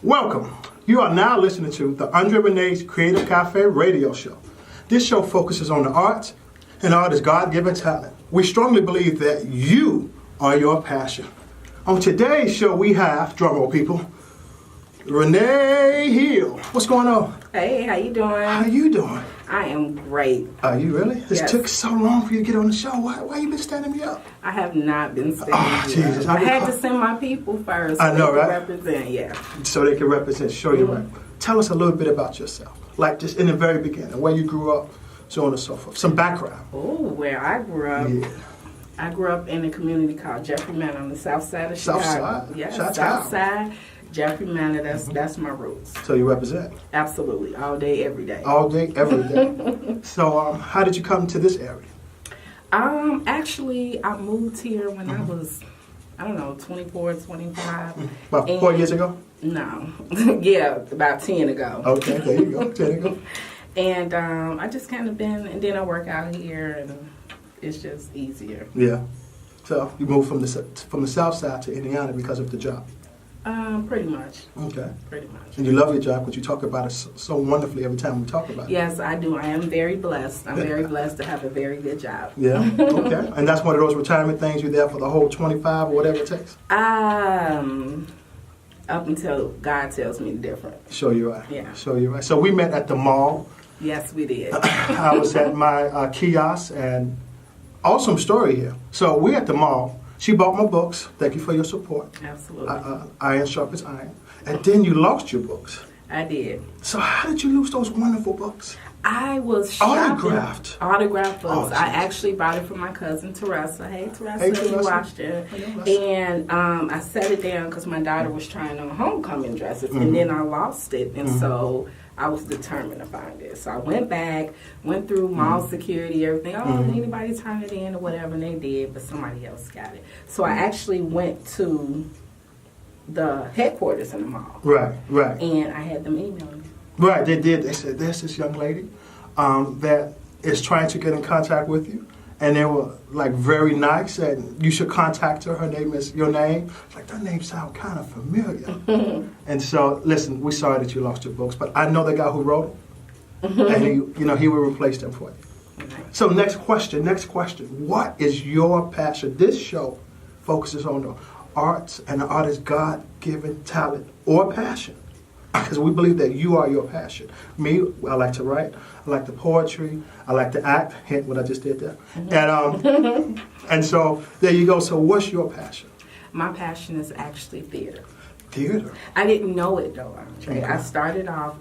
Welcome. You are now listening to the Andre Renee's Creative Cafe radio show. This show focuses on the arts, and art is God-given talent. We strongly believe that you are your passion. On today's show, we have, drumroll people, Renee Hill. What's going on? Hey, how you doing? How you doing? I am great. Are you really? This Yes. took so long for you to get on the show. Why you been standing me up? I have not been standing. Jesus. I had to send my people first. I know, so they right? could represent, yeah. So they can represent, show you right. Tell us a little bit about yourself. Like just in the very beginning, where you grew up, so on and so forth. Some background. Oh, where I grew up. Yeah. I grew up in a community called Jeffrey Manor on the south side of South Chicago. side? Yeah, Shout south out. side. Jeffrey Manor, that's my roots. So you represent? Absolutely. All day, every day. All day, every day. So how did you come to this area? Actually, I moved here when I was, 24, 25. About 4 years ago? No. Yeah, about 10 ago. Okay, there you go. 10 ago. And I just kind of been, and then I work out here, and it's just easier. Yeah. So you moved from the south side to Indiana because of the job? Pretty much. Okay. Pretty much. And you love your job because you talk about it so wonderfully every time we talk about it. Yes, I do. I am very blessed. I'm very blessed to have a very good job. Yeah. Okay. And that's one of those retirement things. You're there for the whole 25 or whatever it takes? Up until God tells me different. Show you right. Yeah. Show you right. So we met at the mall. Yes, we did. I was at my kiosk, and awesome story here. So we're at the mall. She bought my books. Thank you for your support. Absolutely. Iron sharpens iron. And then you lost your books. I did. So how did you lose those wonderful books? I was shopping. Autographed books. Oh, I actually bought it from my cousin Teresa. Hey, Teresa, Hey, Teresa. you watched it. And I set it down because my daughter was trying on homecoming dresses, and then I lost it. And so I was determined to find it. So I went back, went through mall security, everything. Oh, did anybody turn it in or whatever? And they did, but somebody else got it. So I actually went to the headquarters in the mall. Right, right. And I had them email me. Right, they did. They said, there's this young lady that is trying to get in contact with you. And they were like very nice, and you should contact her. Her name is your name. Like, that name sounds kind of familiar. And so, listen, we're sorry that you lost your books, but I know the guy who wrote them, and he will replace them for you. So next question. What is your passion? This show focuses on the arts and the artist's God-given talent or passion. Because we believe that you are your passion. Me, I like to write. I like the poetry. I like to act. Hint what I just did there. And so there you go. So what's your passion? My passion is actually theater. Theater. I didn't know it though, Andre. Okay. I started off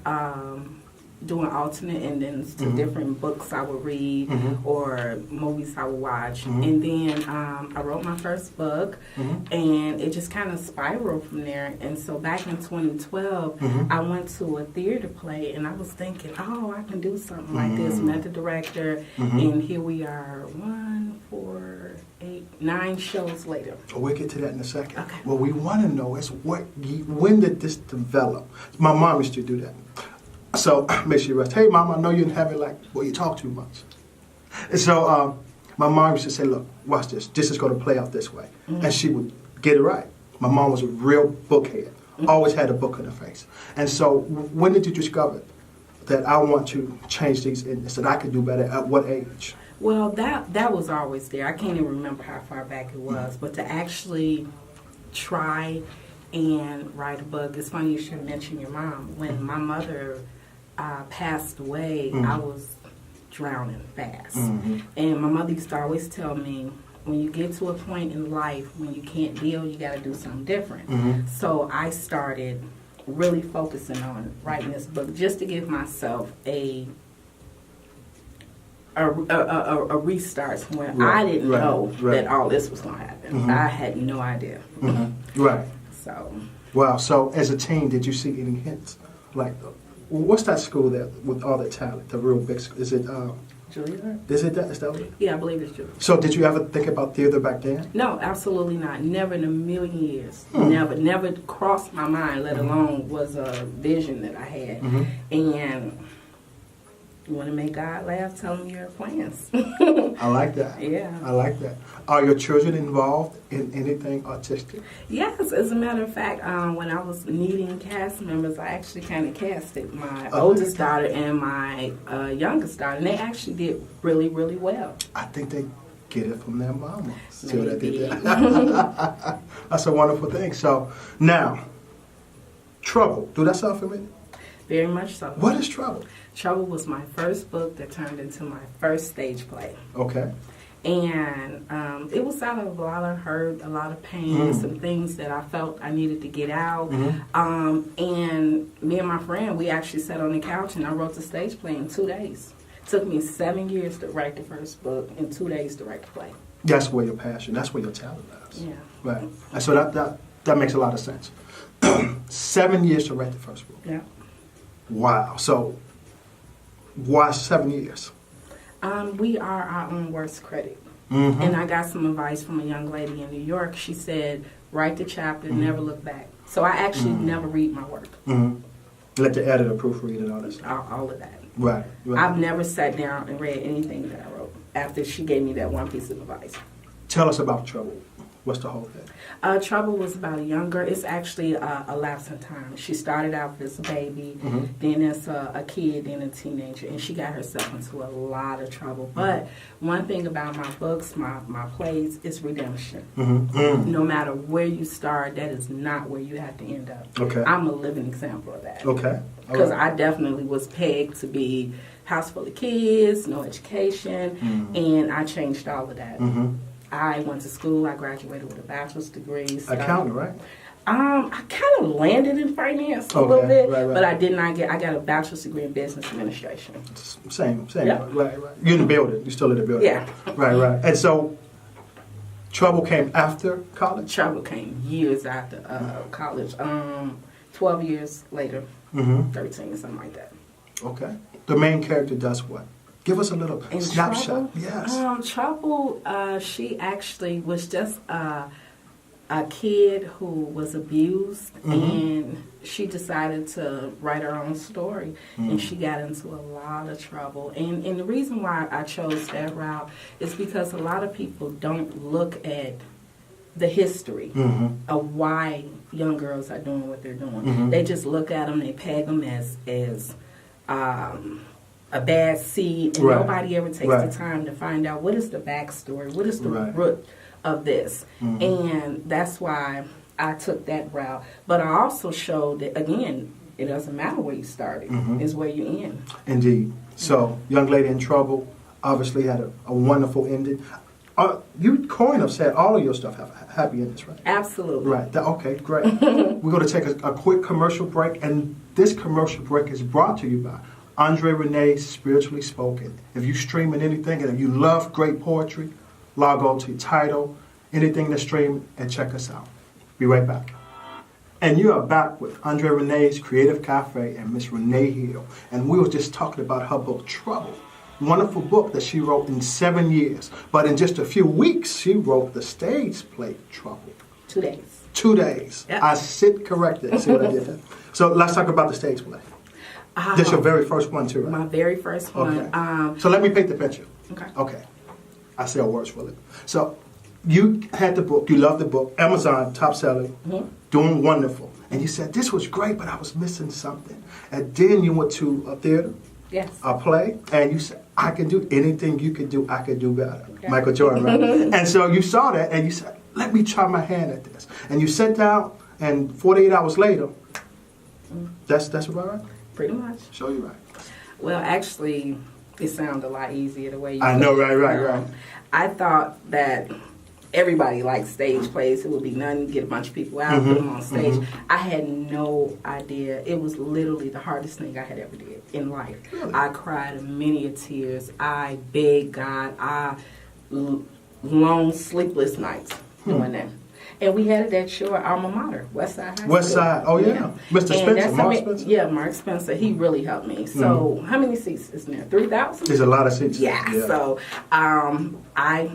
doing alternate endings to different books I would read or movies I would watch. And then I wrote my first book, and it just kind of spiraled from there. And so back in 2012, I went to a theater play, and I was thinking, oh, I can do something like this. Met the director, and here we are, 1, 4, 8, 9 shows later. We'll get to that in a second. Okay. What we want to know is when did this develop? My mom used to do that. So make sure you rest. Hey, Mom, I know you didn't have it you talk too much. And so my mom used to say, look, watch this. This is going to play out this way. And she would get it right. My mom was a real bookhead. Always had a book in her face. And so when did you discover that I want to change these and that I could do better? At what age? Well, that was always there. I can't even remember how far back it was. But to actually try and write a book, it's funny you should mention your mom. When my mother passed away, I was drowning fast. And my mother used to always tell me, when you get to a point in life when you can't deal, you got to do something different. So I started really focusing on writing this book just to give myself a restart when I didn't know that all this was going to happen. I had no idea. Right. So. Wow. So as a teen, did you see any hints? Like, what's that school that with all the talent, the real big school? Is it Juilliard? Is that what it is? Yeah, I believe it's Juilliard. So did you ever think about theater back then? No, absolutely not. Never in a million years. Never crossed my mind, let alone was a vision that I had. And You want to make God laugh, tell him your plans. I like that. Yeah. I like that. Are your children involved in anything artistic? Yes, as a matter of fact, when I was needing cast members, I actually kind of casted my oldest daughter and my youngest daughter, and they actually did really, really well. I think they get it from their mama. See what I Maybe. did there? That's a wonderful thing. So now, Trouble. Do that sound familiar? Very much so. What is Trouble? Trouble was my first book that turned into my first stage play. Okay. And it was out of a lot of hurt, a lot of pain, some things that I felt I needed to get out. And me and my friend, we actually sat on the couch and I wrote the stage play in 2 days. It took me 7 years to write the first book and 2 days to write the play. That's where your passion, that's where your talent lies. Yeah. Right. And so that makes a lot of sense. 7 years to write the first book. Yeah. Wow. So why 7 years? We are our own worst critic. And I got some advice from a young lady in New York. She said, write the chapter, never look back. So I actually never read my work. Let the editor proofread and all that stuff. All of that. Right. I've never sat down and read anything that I wrote after she gave me that one piece of advice. Tell us about Trouble. What's the whole thing? Trouble was about a young girl. It's actually a lapse in time. She started out as a baby, then as a kid, then a teenager, and she got herself into a lot of trouble. But one thing about my books, my plays, is redemption. No matter where you start, that is not where you have to end up. Okay. I'm a living example of that. Okay. Because I definitely was pegged to be house full of kids, no education, and I changed all of that. I went to school. I graduated with a bachelor's degree. Accounting, right? I kind of landed in finance a little bit, but I did not get. I got a bachelor's degree in business administration. Same. Yep. Right. You're in the building. You're still in the building. Yeah. Right. And so, Trouble came after college. Trouble came years after college. 12 years later, 13, something like that. Okay. The main character does what? Give us a little snapshot. Trouble? Yes. Trouble, she actually was just a kid who was abused, and she decided to write her own story, and she got into a lot of trouble. And the reason why I chose that route is because a lot of people don't look at the history of why young girls are doing what they're doing. They just look at them, they peg them as a bad seed, and nobody ever takes the time to find out what is the backstory, what is the root of this. And that's why I took that route. But I also showed that, again, it doesn't matter where you started, it's where you end. Indeed. So, Young Lady in Trouble obviously had a wonderful ending. You coin have said all of your stuff have happy endings, right? Absolutely. Right. Okay, great. We're going to take a quick commercial break, and this commercial break is brought to you by Andre Renee, Spiritually Spoken. If you're streaming anything and if you love great poetry, log on to Tidal, anything to stream, and check us out. Be right back. And you are back with Andre Renee's Creative Cafe and Miss Renee Hill. And we were just talking about her book, Trouble. Wonderful book that she wrote in 7 years. But in just a few weeks, she wrote the stage play, Trouble. 2 days. 2 days. Yep. I sit corrected. See what I did there? So let's talk about the stage play. This is your very first one, too, right? My very first one. Okay. So let me paint the picture. Okay. I say words for it. So you had the book. You loved the book. Amazon, top selling, doing wonderful. And you said, this was great, but I was missing something. And then you went to a theater, a play, and you said, I can do anything you can do, I can do better. Okay. Michael Jordan, right? And so you saw that, and you said, let me try my hand at this. And you sat down, and 48 hours later, that's about right? Pretty much. Show you right. Well, actually, it sounded a lot easier the way you I know, right. I thought that everybody likes stage plays. It would be nothing, get a bunch of people out, put them on stage. I had no idea. It was literally the hardest thing I had ever did in life. Really? I cried many tears. I begged God. Long sleepless nights doing that. And we had it at your alma mater, Westside High School. Westside, oh yeah. Mr. Spencer, Mark Spencer. Yeah, Mark Spencer. He really helped me. So, how many seats is there? 3,000? There's a lot of seats. Yeah. So, I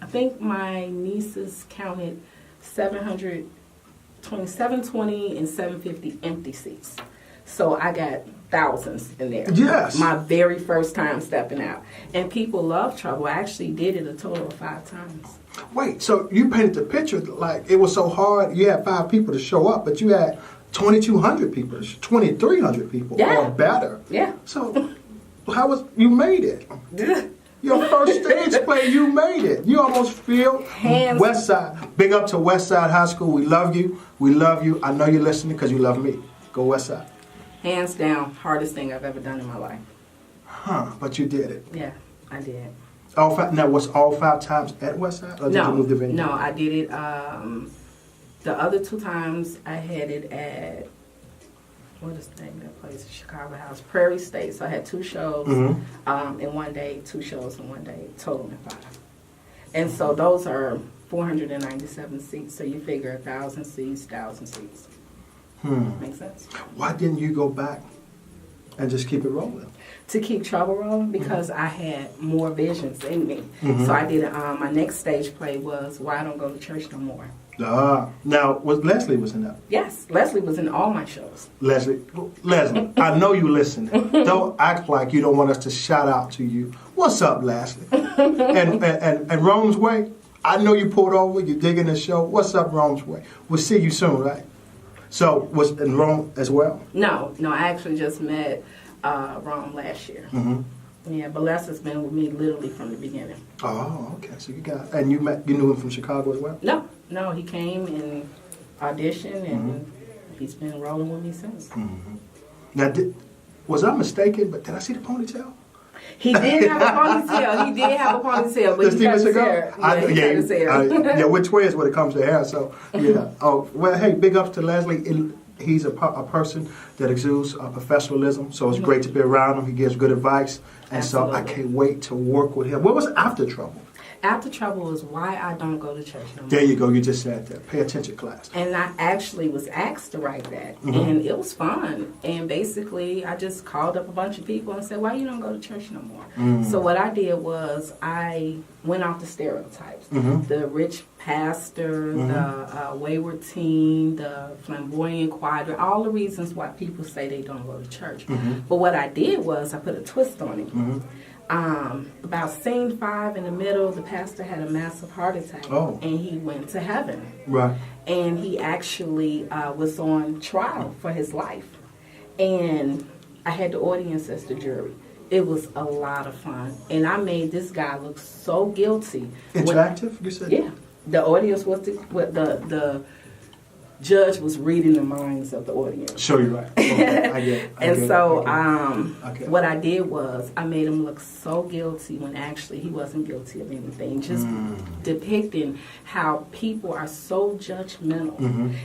think my nieces counted 720 and 750 empty seats. So I got thousands in there. Yes. My very first time stepping out. And people love trouble. I actually did it a total of 5 times. Wait, so you painted the picture like it was so hard. You had 5 people to show up, but you had 2,200 people, 2,300 people, or better. Yeah. So you made it? Your first stage play, you made it. You almost feel West Side. Big up to West Side High School. We love you. We love you. I know you're listening because you love me. Go West Side. Hands down, hardest thing I've ever done in my life. Huh? But you did it. Yeah, I did. All 5. Now, was all 5 times at West Side, or did you move the venue? No, I did it. The other 2 times I had it at, what is the name of that place? Chicago House, Prairie State. So I had 2 shows in one day, 2 shows in one day, totaling 5. And so those are 497 seats. So you figure 1,000 seats, 1,000 seats. Makes sense? Why didn't you go back and just keep it rolling? To keep trouble rolling, because I had more visions in me. So I did, my next stage play was Why I Don't Go to Church No More. Now, Leslie was in that? Yes, Leslie was in all my shows. Leslie, I know you listen. Don't act like you don't want us to shout out to you. What's up, Leslie? and Rome's Way, I know you pulled over, you're digging the show. What's up, Rome's Way? We'll see you soon, right? So, was in Rome as well? No, I actually just met Rome last year. Yeah, but Les has been with me literally from the beginning. Oh, okay. So and you knew him from Chicago as well? No, he came and auditioned, and he's been rolling with me since. Now, was I mistaken? But did I see the ponytail? He did have a ponytail. But he cut his hair. Yeah, we're twins when it comes to hair. So yeah. Oh well, hey, big ups to Leslie. He's a person that exudes professionalism. So it's great to be around him. He gives good advice, and so I can't wait to work with him. What was After Trouble? After Trouble is Why I Don't Go to Church No More. There you go. You just said that. Pay attention, class. And I actually was asked to write that. And it was fun. And basically, I just called up a bunch of people and said, why you don't go to church no more? So what I did was I went off the stereotypes. The rich pastor, the wayward teen, the flamboyant quadrant, all the reasons why people say they don't go to church. But what I did was I put a twist on it. About scene 5 in the middle, the pastor had a massive heart attack, and he went to heaven. Right. And he actually was on trial for his life. And I had the audience as the jury. It was a lot of fun. And I made this guy look so guilty. Interactive, you said? Yeah. The audience was the judge was reading the minds of the audience. Sure, you're right. Okay, I get it. What I did was I made him look so guilty when actually he wasn't guilty of anything. Just depicting how people are so judgmental.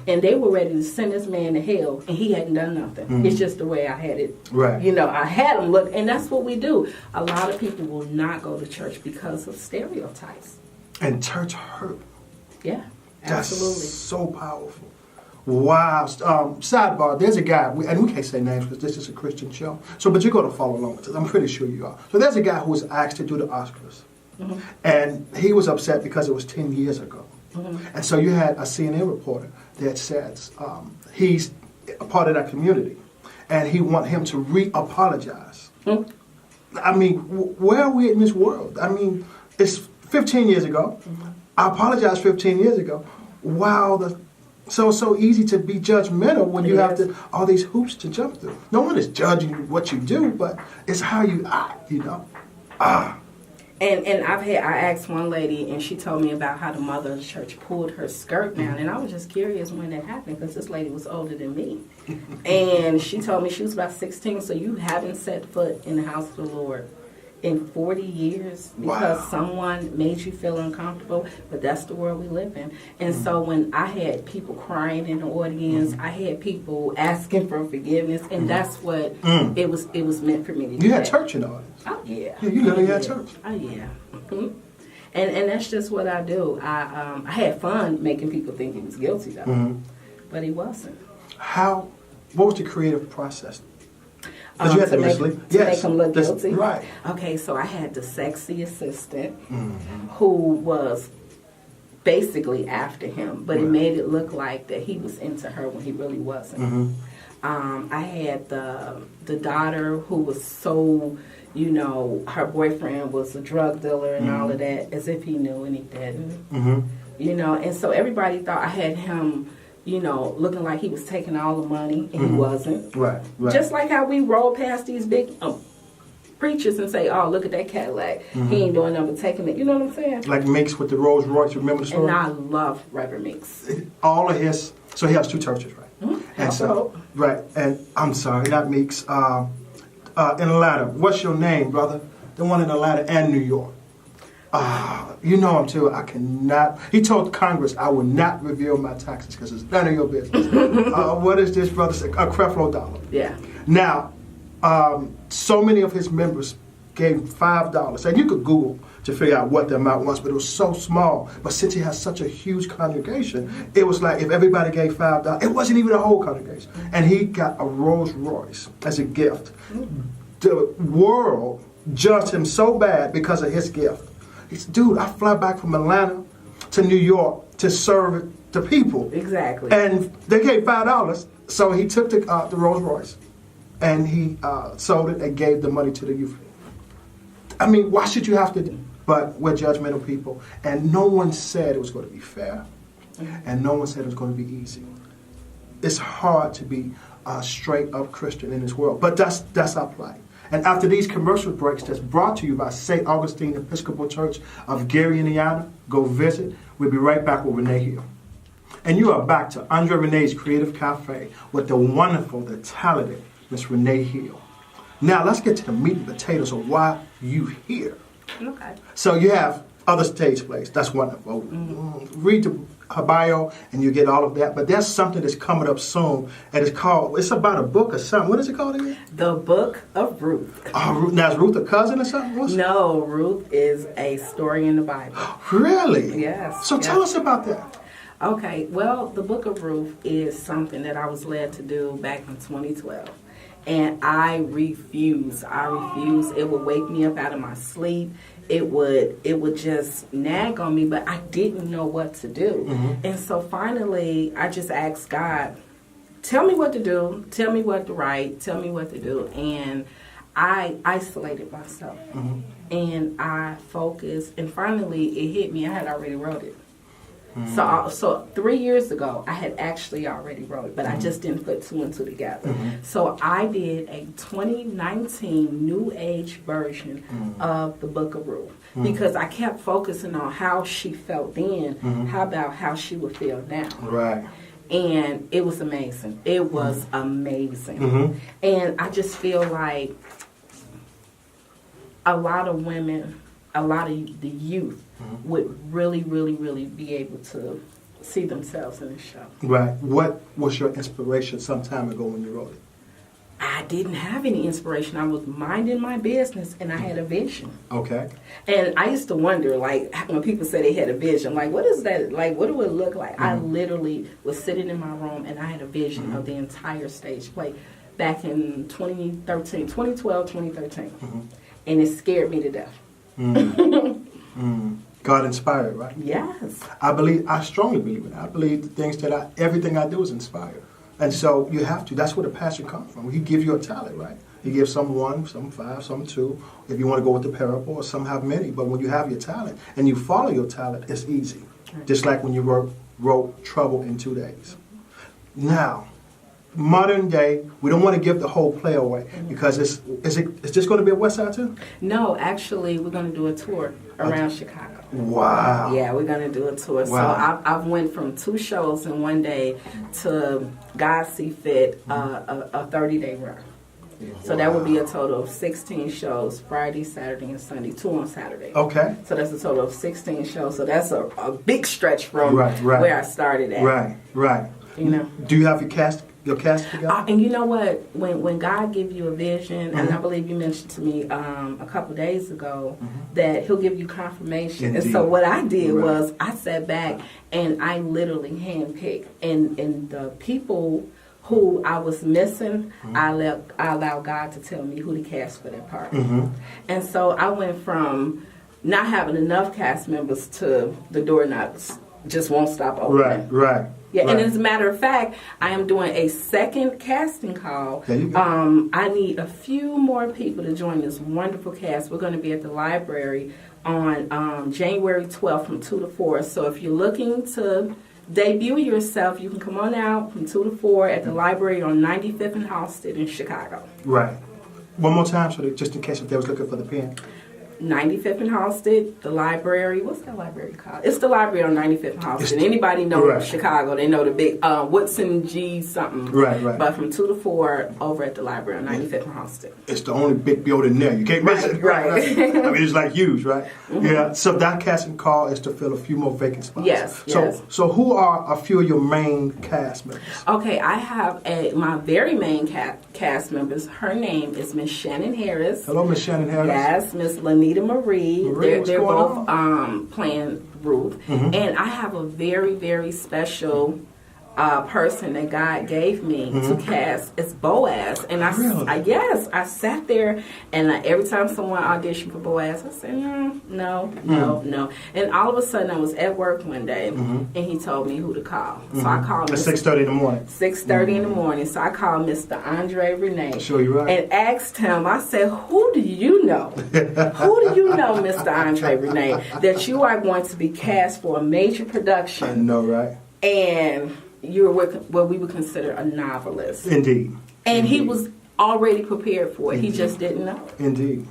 And they were ready to send this man to hell, and he hadn't done nothing. It's just the way I had it. Right. You know, I had him look, and that's what we do. A lot of people will not go to church because of stereotypes. And church hurt. Yeah, absolutely. That's so powerful. Wow. Sidebar, there's a guy, and we can't say names because this is a Christian show, but you're going to follow along with this. I'm pretty sure you are. So there's a guy who was asked to do the Oscars. And he was upset because it was 10 years ago. And so you had a CNN reporter that says he's a part of that community, and he want him to re-apologize. I mean, where are we in this world? I mean, it's 15 years ago. I apologized 15 years ago. Wow, so it's so easy to be judgmental when you have all these hoops to jump through. No one is judging what you do, but it's how you act, you know. And I asked one lady, and she told me about how the mother of the church pulled her skirt down, and I was just curious when that happened because this lady was older than me. And she told me she was about 16, so you haven't set foot in the house of the Lord in 40 years because someone made you feel uncomfortable, but that's the world we live in. And so when I had people crying in the audience, I had people asking for forgiveness, and that's what it was meant for me to do. You had church in the audience. Oh, yeah. You literally had church. Oh, yeah. And that's just what I do. I had fun making people think he was guilty, though, but he wasn't. What was the creative process? You had to make him look guilty. Right. Okay, so I had the sexy assistant who was basically after him, but it made it look like that he was into her when he really wasn't. I had the daughter who was so, her boyfriend was a drug dealer and all of that, as if he knew and he didn't. And so everybody thought I had him, looking like he was taking all the money, and he wasn't. Right. Just like how we roll past these big preachers and say, "Oh, look at that Cadillac. He ain't doing nothing but taking it." You know what I'm saying? Like Meeks with the Rolls Royce. Remember the story? And I love Reverend Meeks. All of his. So he has 2 churches, right? And so, right. And I'm sorry, not Meeks. In Atlanta. What's your name, brother? The one in Atlanta and New York. You know him too. I cannot. He told Congress, I will not reveal my taxes because it's none of your business. What is this, brother? A Creflo Dollar. Yeah. Now, so many of his members gave $5, and you could Google to figure out what the amount was, but it was so small. But since he has such a huge congregation, it was like if everybody gave $5, it wasn't even a whole congregation. And he got a Rolls Royce as a gift. The world judged him so bad because of his gift. He said, dude, I fly back from Atlanta to New York to serve the people. Exactly. And they gave $5, so he took the Rolls Royce and he sold it and gave the money to the youth. I mean, why should you have to do? But we're judgmental people, and no one said it was going to be fair, and no one said it was going to be easy. It's hard to be a straight-up Christian in this world, but that's our plight. And after these commercial breaks that's brought to you by St. Augustine Episcopal Church of Gary, Indiana, go visit. We'll be right back with Renee Hill. And you are back to Andre Renee's Creative Cafe with the wonderful, the talented Miss Renee Hill. Now let's get to the meat and potatoes of why you here. Okay. So you have other stage plays. That's wonderful. Read her bio and you get all of that. But there's something that's coming up soon, and it's about a book or something. What is it called again? The Book of Ruth. Oh, now is Ruth a cousin or something? No, Ruth is a story in the Bible. Really? Yes. So tell us about that. Okay, well, the Book of Ruth is something that I was led to do back in 2012. And I refuse. It would wake me up out of my sleep. It would just nag on me, but I didn't know what to do. And so finally, I just asked God, tell me what to do, tell me what to write, tell me what to do. And I isolated myself. And I focused, and finally it hit me. I had already wrote it. So 3 years ago, I had actually already wrote it, but I just didn't put 2 and 2 together. So I did a 2019 New Age version of the Book of Ruth because I kept focusing on how she felt then. How about how she would feel now? Right. And it was amazing. It was amazing. And I just feel like a lot of women, a lot of the youth would really, really, really be able to see themselves in the show. Right. What was your inspiration some time ago when you wrote it? I didn't have any inspiration. I was minding my business, and I had a vision. Okay. And I used to wonder, like, when people say they had a vision, like, what is that? Like, what do it look like? I literally was sitting in my room, and I had a vision of the entire stage play back in 2012, 2013. And it scared me to death. God inspired, right? Yes. I strongly believe in it. I believe the things everything I do is inspired. And so you have to. That's where the passion comes from. He gives you a talent, right? He gives some 1, some 5, some 2. If you want to go with the parable, or some have many. But when you have your talent and you follow your talent, it's easy. Just like when you wrote Trouble in 2 Days. Now, modern day, we don't want to give the whole play away because is this going to be a West Side too? No, actually, we're going to do a tour around Chicago. Wow. Yeah, we're going to do a tour. Wow. So I've went from 2 shows in one day to God See Fit, a 30-day run. So that would be a total of 16 shows, Friday, Saturday, and Sunday, 2 on Saturday. Okay. So that's a total of 16 shows. So that's a big stretch from where I started at. Right. You know. Do you have your cast together? And you know what? When God gives you a vision, and I believe you mentioned to me a couple days ago that He'll give you confirmation. Indeed. And so what I did was I sat back and I literally handpicked. And the people who I was missing, I allowed God to tell me who to cast for that part. And so I went from not having enough cast members to the door knocks just won't stop opening. Right. Yeah, right. and as a matter of fact, I am doing a second casting call. There you go. I need a few more people to join this wonderful cast. We're going to be at the library on January 12th from 2 to 4. So if you're looking to debut yourself, you can come on out from 2 to 4 at the library on 95th and Halsted in Chicago. Right. One more time, so that just in case if they was looking for the pen. 95th and Halsted, the library. What's that library called? It's the library on 95th and Halsted. Anybody know right. Chicago, they know the big Woodson G something. Right. But from 2 to 4 over at the library on 95th and Halsted. It's the only big building there. You can't miss it. Right. I mean, it's like huge, right? Mm-hmm. Yeah. So that casting call is to fill a few more vacant spots. Yes. So who are a few of your main cast members? Okay, I have my very main cast members. Her name is Miss Shannon Harris. Hello, Miss Shannon Harris. Yes, Miss Lanita Marie. They're both on? playing Ruth. Mm-hmm. And I have a very, very special person that God gave me to cast as Boaz. And I sat there and every time someone auditioned for Boaz, I said, no. And all of a sudden I was at work one day and he told me who to call. So I called at 6:30 in the morning. 6:30 in the morning. So I called Mr. Andre Renee. Sure, you're right. And asked him, I said, who do you know? Who do you know, Mr. Andre Renee, that you are going to be cast for a major production? I know, right? And you're what we would consider a novelist. Indeed. And he was already prepared for it. Indeed. He just didn't know. Indeed.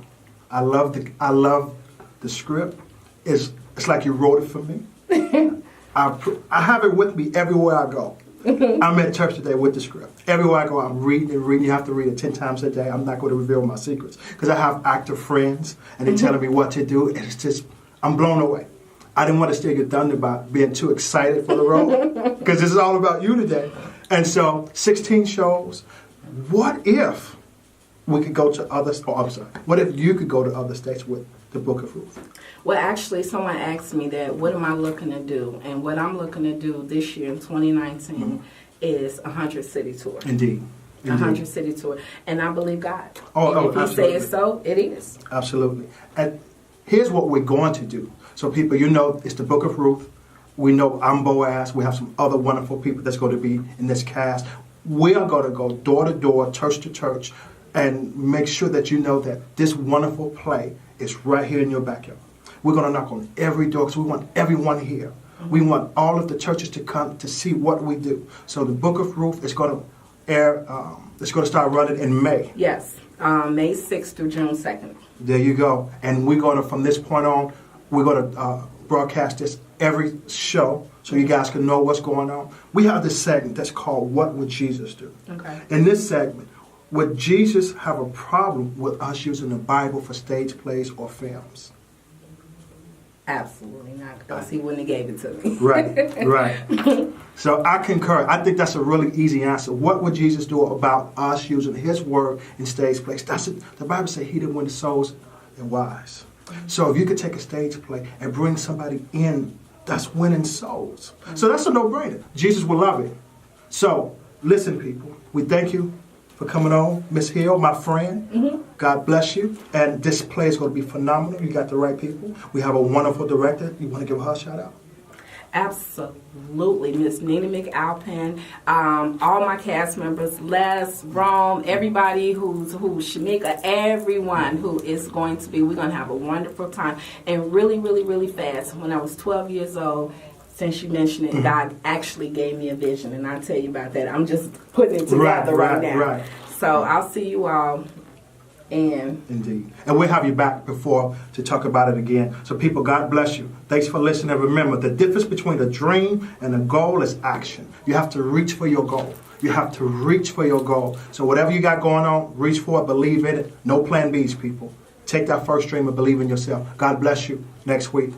I love the script. It's like you wrote it for me. I have it with me everywhere I go. I'm at church today with the script. Everywhere I go, I'm reading and reading. You have to read it 10 times a day. I'm not going to reveal my secrets because I have actor friends and they're telling me what to do. And it's just, I'm blown away. I didn't want to steal your thunder by being too excited for the role because this is all about you today. And so 16 shows. What if we could go to what if you could go to other states with the Book of Ruth? Well, actually, someone asked me that, what am I looking to do? And what I'm looking to do this year in 2019 is a 100-city tour. Indeed. A 100-city tour. And I believe God. If He says so, it is. Absolutely. And here's what we're going to do. So people, it's the Book of Ruth. We know I'm Boaz. We have some other wonderful people that's going to be in this cast. We are going to go door to door, church to church, and make sure that you know that this wonderful play is right here in your backyard. We're going to knock on every door because we want everyone here. We want all of the churches to come to see what we do. So the Book of Ruth is going to air, it's going to start running in May. Yes, May 6th through June 2nd. There you go. And we're going to, from this point on, we're going to broadcast this every show so you guys can know what's going on. We have this segment that's called What Would Jesus Do? Okay. In this segment, would Jesus have a problem with us using the Bible for stage plays or films? Absolutely not, because he wouldn't have gave it to me. Right. So I concur. I think that's a really easy answer. What would Jesus do about us using his word in stage plays? The Bible says he that wins souls and wise. So if you could take a stage play and bring somebody in, that's winning souls. So that's a no-brainer. Jesus will love it. So listen, people, we thank you for coming on. Miss Hill, my friend, God bless you. And this play is going to be phenomenal. You got the right people. We have a wonderful director. You want to give her a shout out? Absolutely, Miss Nina McAlpin, all my cast members, Les, Rome, everybody who's Shamika, everyone who is going to be, we're going to have a wonderful time. And really, really, really fast, when I was 12 years old, since you mentioned it, God actually gave me a vision, and I'll tell you about that. I'm just putting it together right now. Right. So I'll see you all. Indeed. And we'll have you back before to talk about it again. So people, God bless you. Thanks for listening. Remember, the difference between a dream and a goal is action. You have to reach for your goal. You have to reach for your goal. So whatever you got going on, reach for it, believe in it. No plan Bs, people. Take that first dream and believe in yourself. God bless you. Next week.